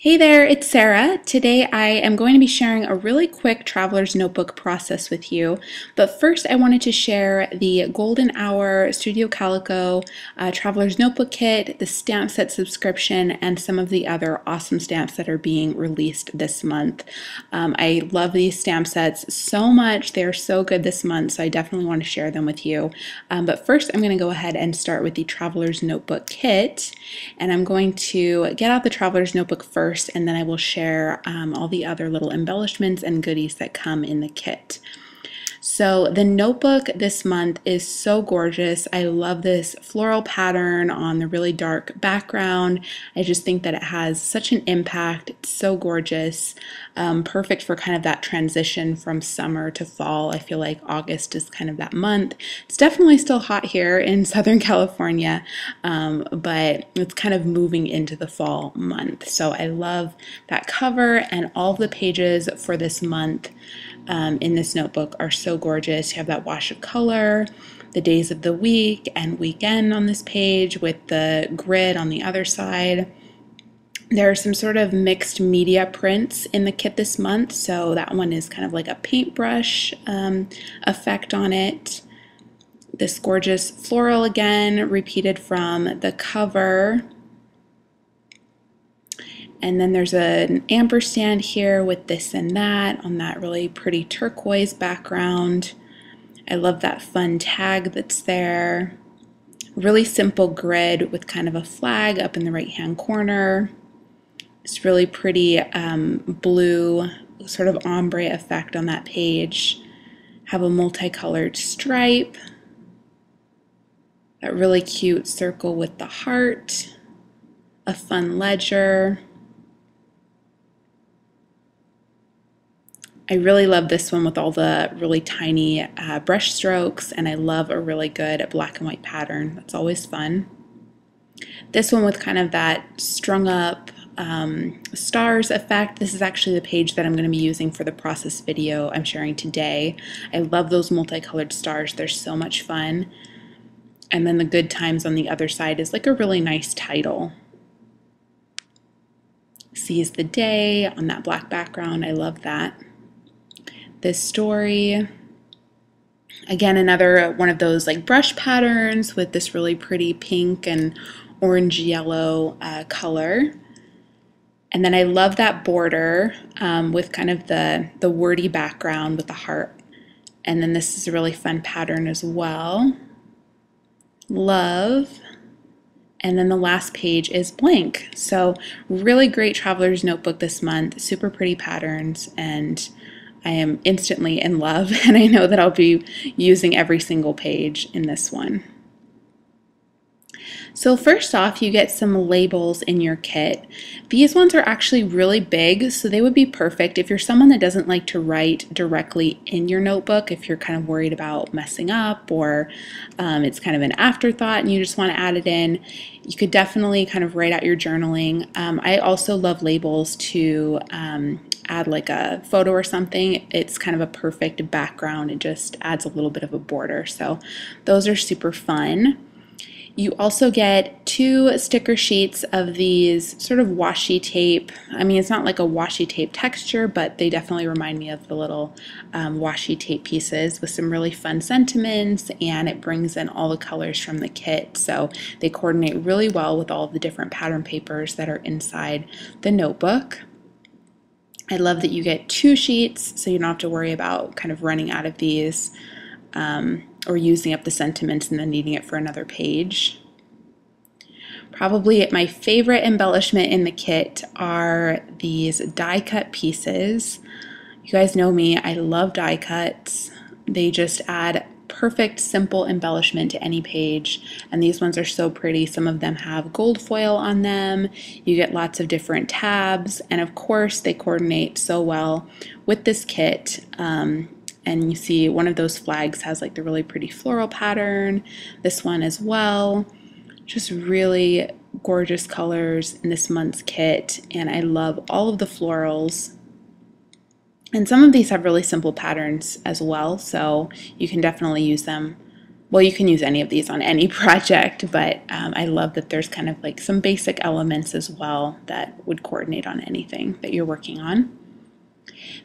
Hey there, it's Sarah. Today I am going to be sharing a really quick traveler's notebook process with you. But first I wanted to share the Golden Hour Studio Calico traveler's notebook kit, the stamp set subscription, and some of the other awesome stamps that are being released this month. I love these stamp sets so much. They're so good this month, so I definitely want to share them with you. But first I'm going to go ahead and start with the traveler's notebook kit. And I'm going to get out the traveler's notebook first, and then I will share all the other little embellishments and goodies that come in the kit. So the notebook this month is so gorgeous. I love this floral pattern on the really dark background. I just think that it has such an impact. It's so gorgeous. Perfect for kind of that transition from summer to fall. I feel like August is kind of that month. It's definitely still hot here in Southern California, but it's kind of moving into the fall month. So I love that cover, and all the pages for this month in this notebook are so gorgeous. You have that wash of color, the days of the week and weekend on this page with the grid on the other side. There are some sort of mixed media prints in the kit this month, so that one is kind of like a paintbrush effect on it. This gorgeous floral again, repeated from the cover. And then there's an ampersand here with this and that on that really pretty turquoise background. I love that fun tag that's there. Really simple grid with kind of a flag up in the right-hand corner. It's really pretty blue, sort of ombre effect on that page. Have a multicolored stripe. That really cute circle with the heart. A fun ledger. I really love this one with all the really tiny brush strokes, and I love a really good black and white pattern. That's always fun. This one with kind of that strung up stars effect. This is actually the page that I'm going to be using for the process video I'm sharing today. I love those multicolored stars. They're so much fun. And then the good times on the other side is like a really nice title. Seize the day on that black background. I love that. This story, again, another one of those like brush patterns with this really pretty pink and orange yellow color. And then I love that border with kind of the wordy background with the heart. And then this is a really fun pattern as well. Love. And then the last page is blank. So really great traveler's notebook this month, super pretty patterns, and I am instantly in love, and I know that I'll be using every single page in this one. So first off, you get some labels in your kit. These ones are actually really big, so they would be perfect if you're someone that doesn't like to write directly in your notebook, if you're kind of worried about messing up, or it's kind of an afterthought and you just want to add it in. You could definitely kind of write out your journaling. I also love labels to add like a photo or something. It's kind of a perfect background. It just adds a little bit of a border. So those are super fun. You also get 2 sticker sheets of these sort of washi tape. I mean, it's not like a washi tape texture, but they definitely remind me of the little washi tape pieces with some really fun sentiments, and it brings in all the colors from the kit. So they coordinate really well with all of the different pattern papers that are inside the notebook. I love that you get 2 sheets, so you don't have to worry about kind of running out of these or using up the sentiments and then needing it for another page. Probably my favorite embellishment in the kit are these die cut pieces. You guys know me, I love die cuts. They just add perfect, simple embellishment to any page, and these ones are so pretty. Some of them have gold foil on them. You get lots of different tabs, and of course they coordinate so well with this kit. And you see one of those flags has like the really pretty floral pattern, this one as well. Just really gorgeous colors in this month's kit, and I love all of the florals. And some of these have really simple patterns as well, so you can definitely use them Well, you can use any of these on any project, but I love that there's kind of like some basic elements as well that would coordinate on anything that you're working on.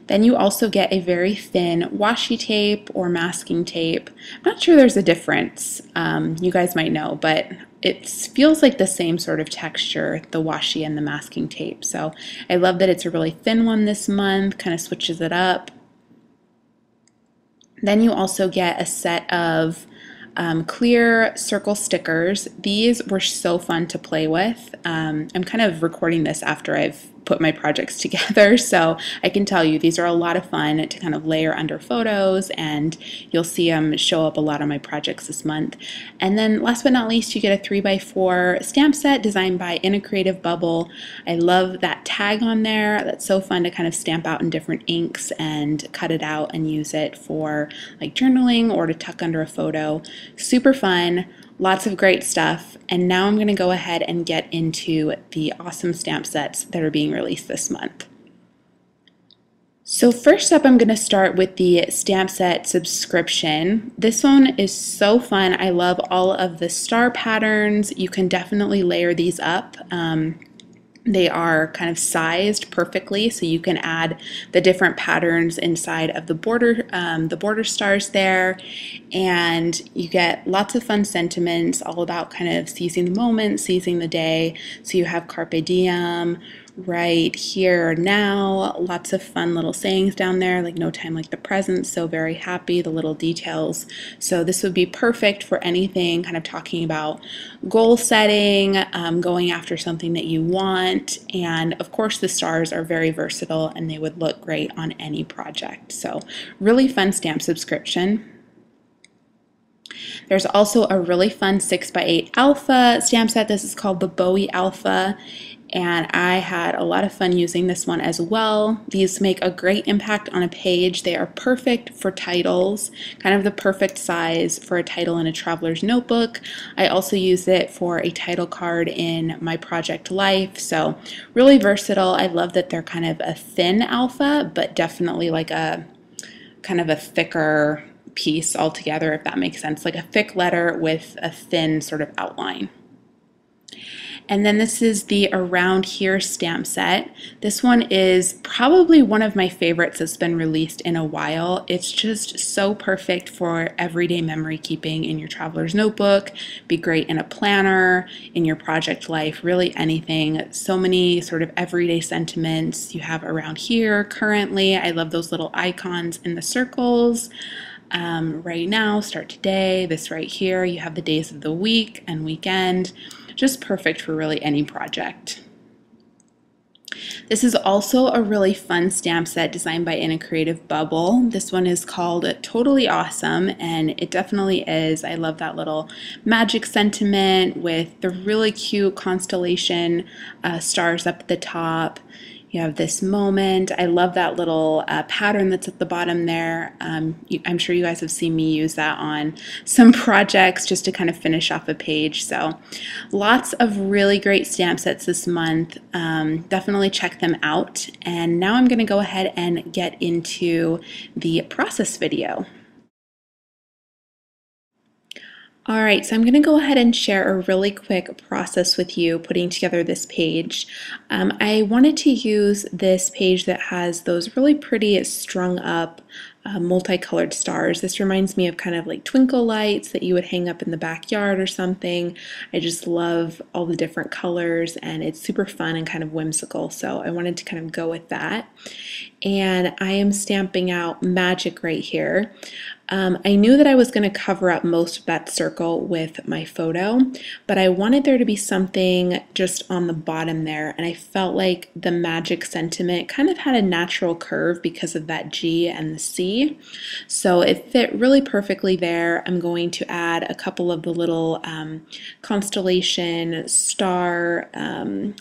Then you also get a very thin washi tape or masking tape. I'm not sure there's a difference. You guys might know, but it feels like the same sort of texture, the washi and the masking tape. So I love that it's a really thin one this month, kind of switches it up. Then you also get a set of clear circle stickers. These were so fun to play with. I'm kind of recording this after I've put my projects together, so I can tell you these are a lot of fun to kind of layer under photos, and you'll see them show up a lot on my projects this month. And then last but not least, you get a 3x4 stamp set designed by In a Creative Bubble. I love that tag on there. That's so fun to kind of stamp out in different inks and cut it out and use it for like journaling or to tuck under a photo. Super fun. Lots of great stuff, and now I'm going to go ahead and get into the awesome stamp sets that are being released this month. So first up, I'm going to start with the stamp set subscription. This one is so fun. I love all of the star patterns. You can definitely layer these up. They are kind of sized perfectly, so you can add the different patterns inside of the border stars there, and you get lots of fun sentiments all about kind of seizing the moment, seizing the day. So you have Carpe Diem, right here, now, lots of fun little sayings down there, like no time like the present, so very happy, the little details. So this would be perfect for anything kind of talking about goal setting, going after something that you want, and of course the stars are very versatile and they would look great on any project. So really fun stamp subscription. There's also a really fun 6x8 alpha stamp set. This is called the Bowie Alpha, and I had a lot of fun using this one as well. These make a great impact on a page. They are perfect for titles, kind of the perfect size for a title in a traveler's notebook. I also use it for a title card in my project Life, so really versatile. I love that they're kind of a thin alpha, but definitely like a kind of a thicker piece altogether, if that makes sense, like a thick letter with a thin sort of outline. And then this is the Around Here stamp set. This one is probably one of my favorites that's been released in a while. It's just so perfect for everyday memory keeping in your traveler's notebook, be great in a planner, in your project Life, really anything. So many sort of everyday sentiments you have around here currently. I love those little icons in the circles. Right now, start today, this right here, you have the days of the week and weekend. Just perfect for really any project. This is also a really fun stamp set designed by In a Creative Bubble. This one is called Totally Awesome, and it definitely is. I love that little magic sentiment with the really cute constellation stars up at the top. You have this moment. I love that little pattern that's at the bottom there. I'm sure you guys have seen me use that on some projects just to kind of finish off a page. So lots of really great stamp sets this month. Definitely check them out. And now I'm going to go ahead and get into the process video. All right, so I'm going to go ahead and share a really quick process with you putting together this page. I wanted to use this page that has those really pretty strung up multicolored stars. This reminds me of kind of like twinkle lights that you would hang up in the backyard or something. I just love all the different colors, and it's super fun and kind of whimsical, so I wanted to kind of go with that. And I am stamping out Magic right here. I knew that I was going to cover up most of that circle with my photo, but I wanted there to be something just on the bottom there, and I felt like the magic sentiment kind of had a natural curve because of that G and the C. So it fit really perfectly there. I'm going to add a couple of the little constellation star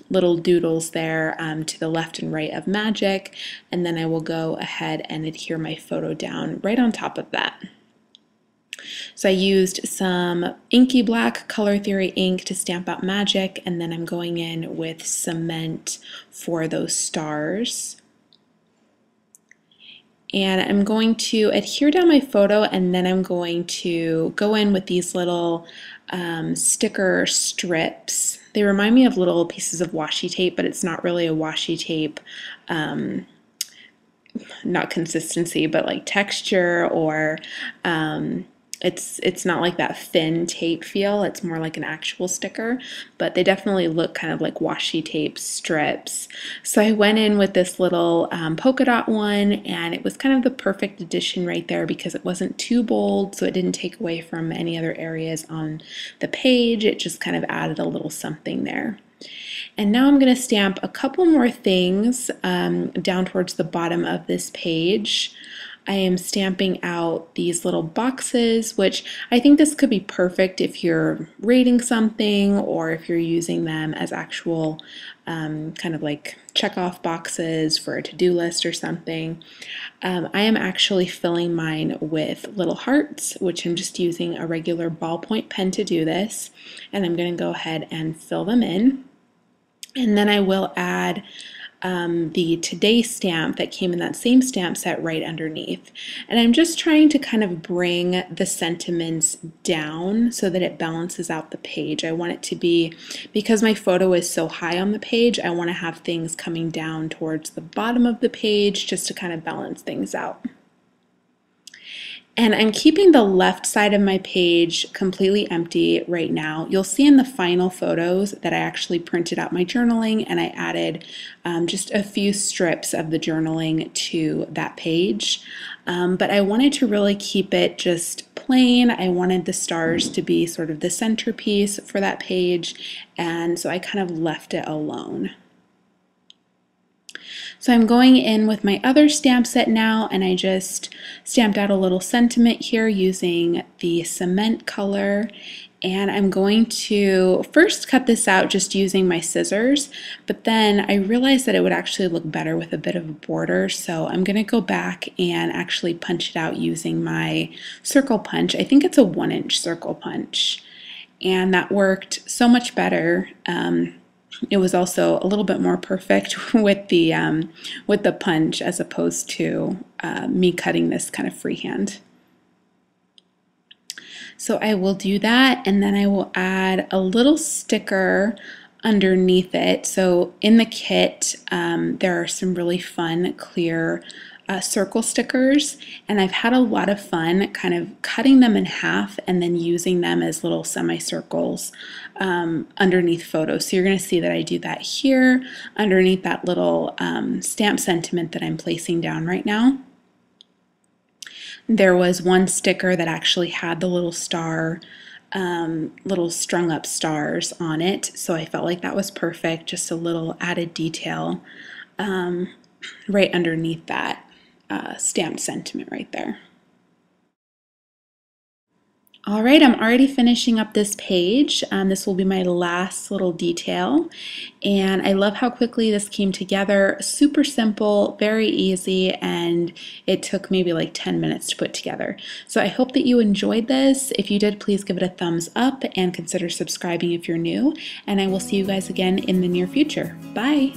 little doodles there to the left and right of Magic, and then I will go ahead and adhere my photo down right on top of that. So I used some inky black Color Theory ink to stamp out Magic, and then I'm going in with cement for those stars. And I'm going to adhere down my photo, and then I'm going to go in with these little sticker strips. They remind me of little pieces of washi tape, but it's not really a washi tape, not consistency, but like texture, or it's not like that thin tape feel. It's more like an actual sticker, but they definitely look kind of like washi tape strips. So I went in with this little polka dot one, and it was kind of the perfect addition right there because it wasn't too bold, so it didn't take away from any other areas on the page. It just kind of added a little something there. And now I'm going to stamp a couple more things down towards the bottom of this page. I am stamping out these little boxes, which I think this could be perfect if you're rating something or if you're using them as actual kind of like check-off boxes for a to-do list or something. I am actually filling mine with little hearts, which I'm just using a regular ballpoint pen to do this. And I'm going to go ahead and fill them in. And then I will add the Today stamp that came in that same stamp set right underneath. And I'm just trying to kind of bring the sentiments down so that it balances out the page. I want it to be, because my photo is so high on the page, I want to have things coming down towards the bottom of the page just to kind of balance things out. And I'm keeping the left side of my page completely empty right now. You'll see in the final photos that I actually printed out my journaling, and I added just a few strips of the journaling to that page. But I wanted to really keep it just plain. I wanted the stars to be sort of the centerpiece for that page, and so I kind of left it alone. So I'm going in with my other stamp set now, and I just stamped out a little sentiment here using the cement color. And I'm going to first cut this out just using my scissors, but then I realized that it would actually look better with a bit of a border, so I'm going to go back and actually punch it out using my circle punch. I think it's a 1-inch circle punch, and that worked so much better. It was also a little bit more perfect with the punch as opposed to me cutting this kind of freehand. So I will do that, and then I will add a little sticker underneath it. So in the kit, there are some really fun, clear circle stickers, and I've had a lot of fun kind of cutting them in half and then using them as little semicircles underneath photos. So you're going to see that I do that here underneath that little stamp sentiment that I'm placing down right now. There was one sticker that actually had the little star, little strung up stars on it, so I felt like that was perfect, just a little added detail right underneath that stamped sentiment right there. All right, I'm already finishing up this page. This will be my last little detail, and I love how quickly this came together. Super simple, very easy, and it took maybe like 10 minutes to put together. So I hope that you enjoyed this. If you did, please give it a thumbs up and consider subscribing if you're new, and I will see you guys again in the near future. Bye!